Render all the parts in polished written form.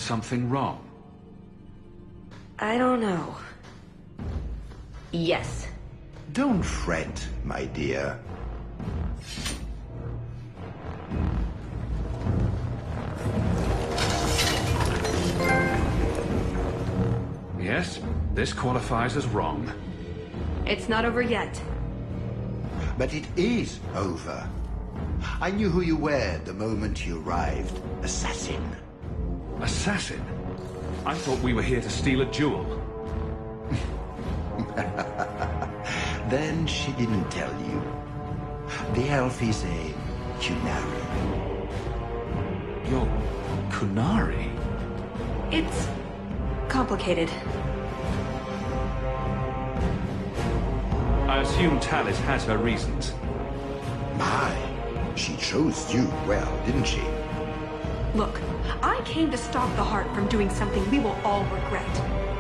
something wrong? I don't know. Yes. Don't fret, my dear. Yes, this qualifies as wrong. It's not over yet. But it is over. I knew who you were the moment you arrived. Assassin. Assassin? I thought we were here to steal a jewel. Then she didn't tell you. The elf is a Kunari. You're Kunari? It's complicated. I assume Talis has her reasons. My, she chose you well, didn't she? Look, I came to stop the Heart from doing something we will all regret.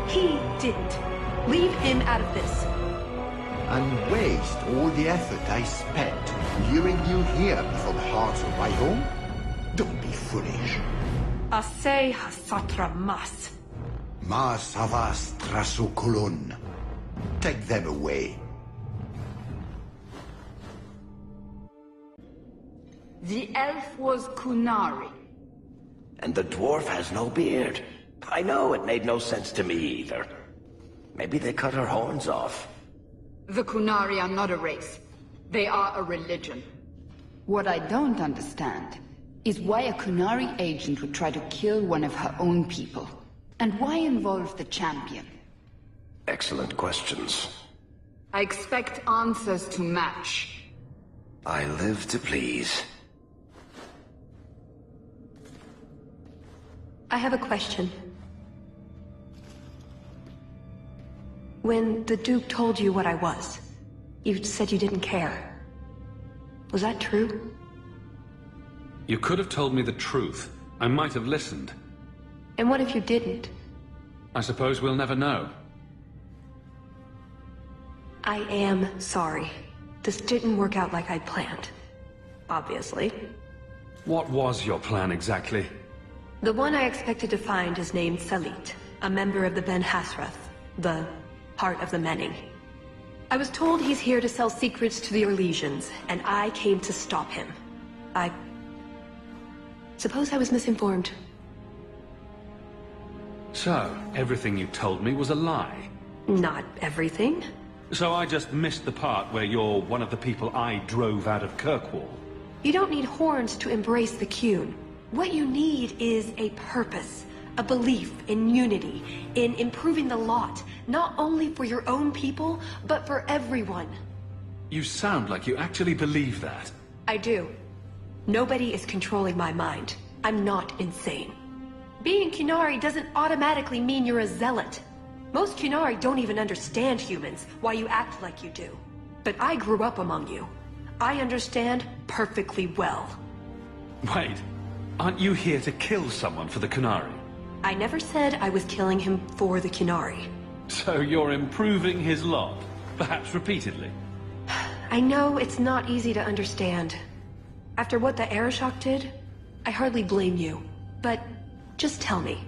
He didn't. Leave him out of this. And waste all the effort I spent luring you here before the Heart's right home? Don't be foolish. Ase hasatra mas. Mas havas trasukulun. Take them away. The elf was Kunari. And the dwarf has no beard. I know, it made no sense to me either. Maybe they cut her horns off. The Kunari are not a race. They are a religion. What I don't understand is why a Kunari agent would try to kill one of her own people. And why involve the champion? Excellent questions. I expect answers to match. I live to please. I have a question. When the Duke told you what I was, you said you didn't care. Was that true? You could have told me the truth. I might have listened. And what if you didn't? I suppose we'll never know. I am sorry. This didn't work out like I'd planned. Obviously. What was your plan exactly? The one I expected to find is named Salit, a member of the Ben Hasrath, the Heart of the Many. I was told he's here to sell secrets to the Orlesians, and I came to stop him. I suppose I was misinformed. So, everything you told me was a lie? Not everything. So I just missed the part where you're one of the people I drove out of Kirkwall? You don't need horns to embrace the Qun. What you need is a purpose, a belief in unity, in improving the lot, not only for your own people, but for everyone. You sound like you actually believe that. I do. Nobody is controlling my mind. I'm not insane. Being Kunari doesn't automatically mean you're a zealot. Most Kunari don't even understand humans, why you act like you do. But I grew up among you. I understand perfectly well. Wait, aren't you here to kill someone for the Kunari? I never said I was killing him for the Kunari. So you're improving his lot, perhaps repeatedly? I know it's not easy to understand. After what the Arishok did, I hardly blame you. But just tell me,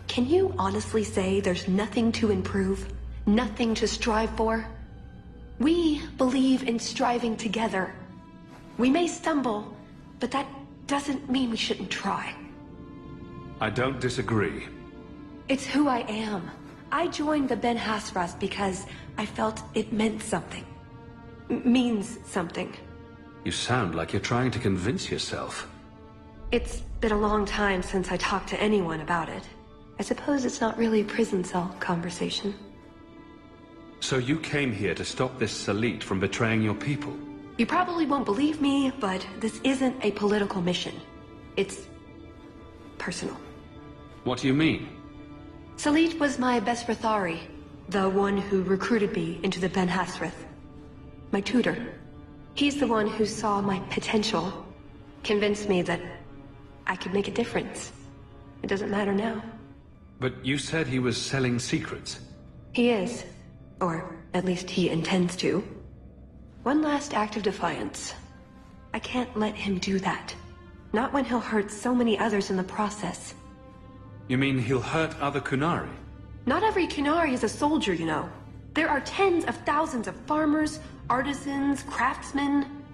can you honestly say there's nothing to improve? Nothing to strive for? We believe in striving together. We may stumble, but that doesn't mean we shouldn't try. I don't disagree. It's who I am. I joined the Ben Hasras because I felt it meant something. Means something. You sound like you're trying to convince yourself. It's been a long time since I talked to anyone about it. I suppose it's not really a prison cell conversation. So you came here to stop this Salit from betraying your people? You probably won't believe me, but this isn't a political mission. It's personal. What do you mean? Salit was my best Rathari, the one who recruited me into the Ben Hasrath. My tutor. He's the one who saw my potential, convinced me that I could make a difference. It doesn't matter now. But you said he was selling secrets. He is. Or at least he intends to. One last act of defiance. I can't let him do that. Not when he'll hurt so many others in the process. You mean he'll hurt other Kunari? Not every Kunari is a soldier, you know. There are tens of thousands of farmers, artisans, craftsmen.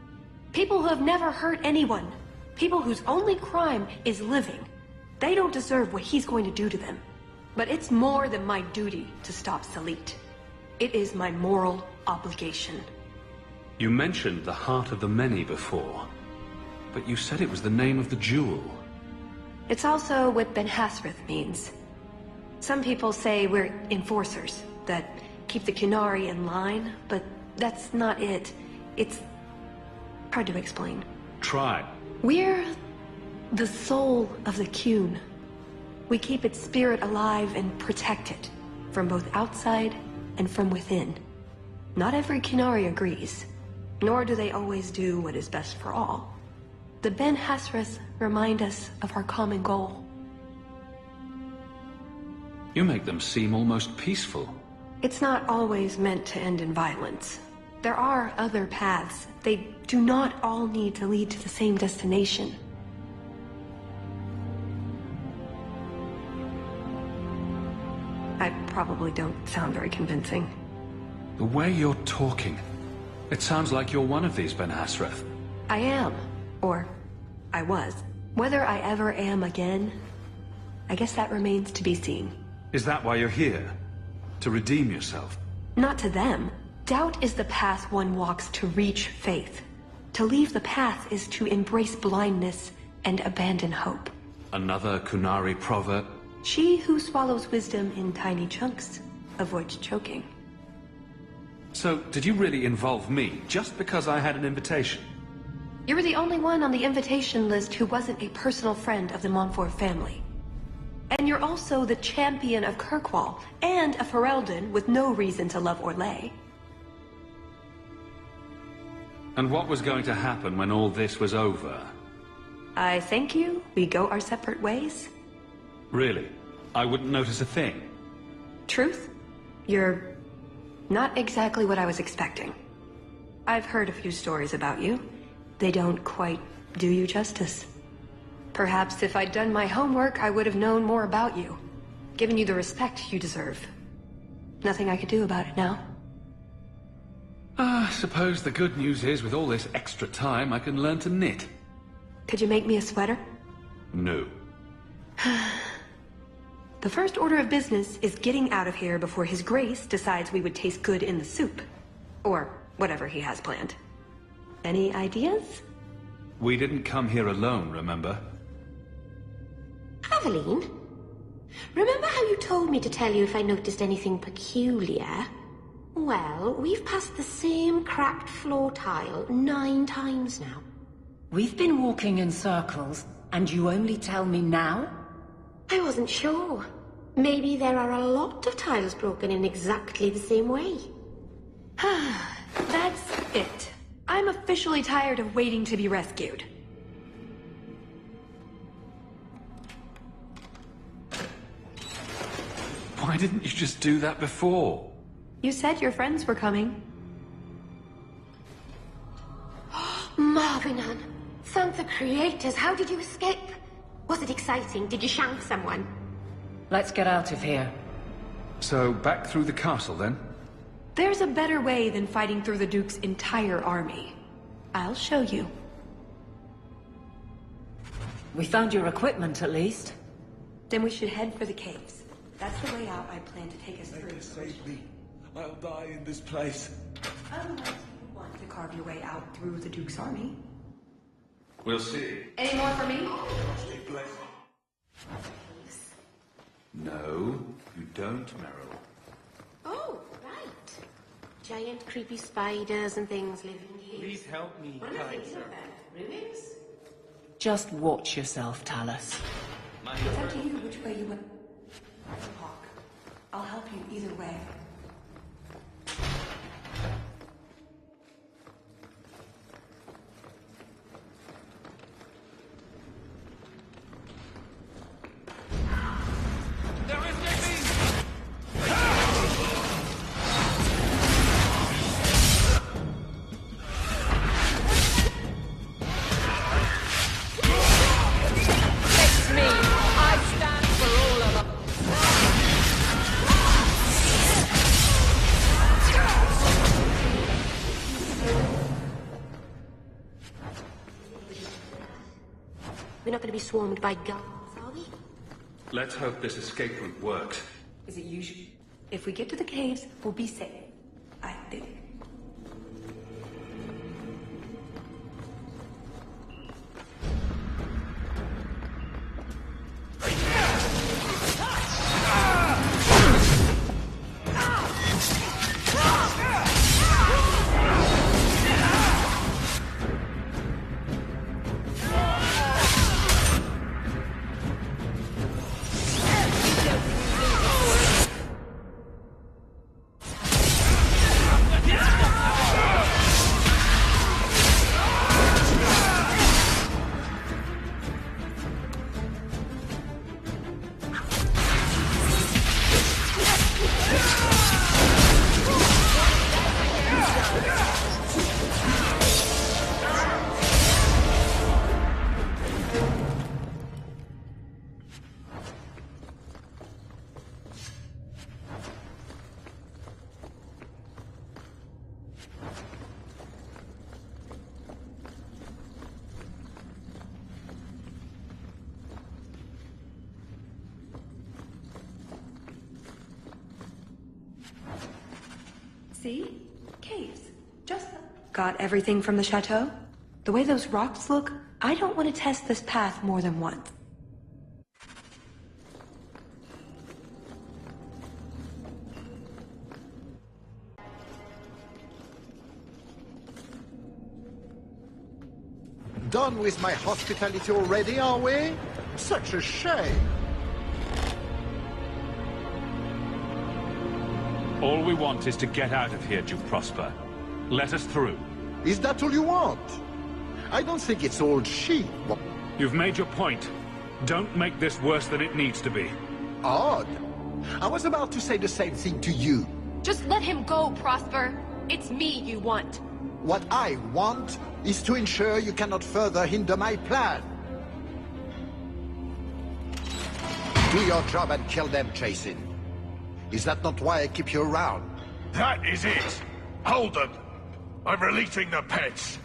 People who have never hurt anyone. People whose only crime is living. They don't deserve what he's going to do to them. But it's more than my duty to stop Salit. It is my moral obligation. You mentioned the Heart of the Many before, but you said it was the name of the jewel. It's also what Ben Hasrith means. Some people say we're enforcers, that keep the Kunari in line, but that's not it. It's hard to explain. Try. We're the soul of the Kun. We keep its spirit alive and protect it, from both outside and from within. Not every Kunari agrees, nor do they always do what is best for all. The Ben Hasrith remind us of our common goal. You make them seem almost peaceful. It's not always meant to end in violence. There are other paths. They do not all need to lead to the same destination. I probably don't sound very convincing. The way you're talking, it sounds like you're one of these Ben Hasrith. I am. Or, I was. Whether I ever am again, I guess that remains to be seen. Is that why you're here? To redeem yourself? Not to them. Doubt is the path one walks to reach faith. To leave the path is to embrace blindness and abandon hope. Another Kunari proverb? She who swallows wisdom in tiny chunks avoids choking. So, did you really involve me just because I had an invitation? You were the only one on the invitation list who wasn't a personal friend of the Montfort family. And you're also the champion of Kirkwall, and a Ferelden with no reason to love Orlais. And what was going to happen when all this was over? I thank you. We go our separate ways. Really? I wouldn't notice a thing? Truth? You're not exactly what I was expecting. I've heard a few stories about you. They don't quite do you justice. Perhaps if I'd done my homework, I would have known more about you. Given you the respect you deserve. Nothing I could do about it now. I suppose the good news is with all this extra time, I can learn to knit. Could you make me a sweater? No. The first order of business is getting out of here before His Grace decides we would taste good in the soup. Or whatever he has planned. Any ideas? We didn't come here alone, remember? Aveline? Remember how you told me to tell you if I noticed anything peculiar? Well, we've passed the same cracked floor tile 9 times now. We've been walking in circles, and you only tell me now? I wasn't sure. Maybe there are a lot of tiles broken in exactly the same way. That's it. I'm officially tired of waiting to be rescued. Why didn't you just do that before? You said your friends were coming. Marvinan, thank the creators. How did you escape? Was it exciting? Did you shank someone? Let's get out of here. So, back through the castle, then? There's a better way than fighting through the Duke's entire army. I'll show you. We found your equipment, at least. Then we should head for the caves. That's the way out I plan to take us through. Save me. I'll die in this place. Unless you want to carve your way out through the Duke's army. We'll see. Any more for me? No, you don't, Meryl. Oh, right. Giant creepy spiders and things living here. Please help me, What am I kind thinking sir. of that? Ruins? Just watch yourself, Talus. It's up to you which way you want. Hawk, I'll help you either way. It's me! I stand for all of We're not going to be swarmed by guards, are we? Let's hope this escape route works. Is it usual? If we get to the caves, we'll be safe. I think. See? Caves. Just got everything from the chateau? The way those rocks look, I don't want to test this path more than once. Done with my hospitality already, are we? Such a shame. All we want is to get out of here, Duke Prosper. Let us through. Is that all you want? I don't think it's all cheap. You've made your point. Don't make this worse than it needs to be. Odd. I was about to say the same thing to you. Just let him go, Prosper. It's me you want. What I want is to ensure you cannot further hinder my plan. Do your job and kill them, Jason. Is that not why I keep you around? That is it! Hold them! I'm releasing the pets!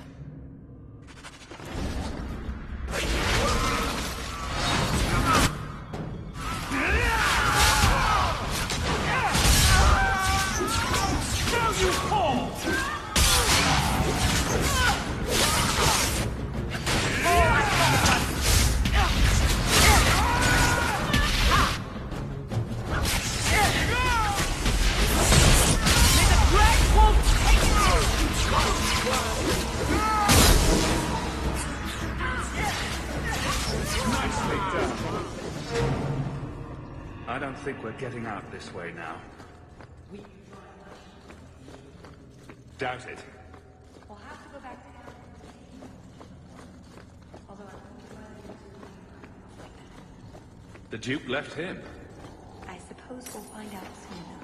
Now you fall! I don't think we're getting out this way now. Doubt it. We'll have to go back to town. Although The Duke left him. I suppose we'll find out soon enough.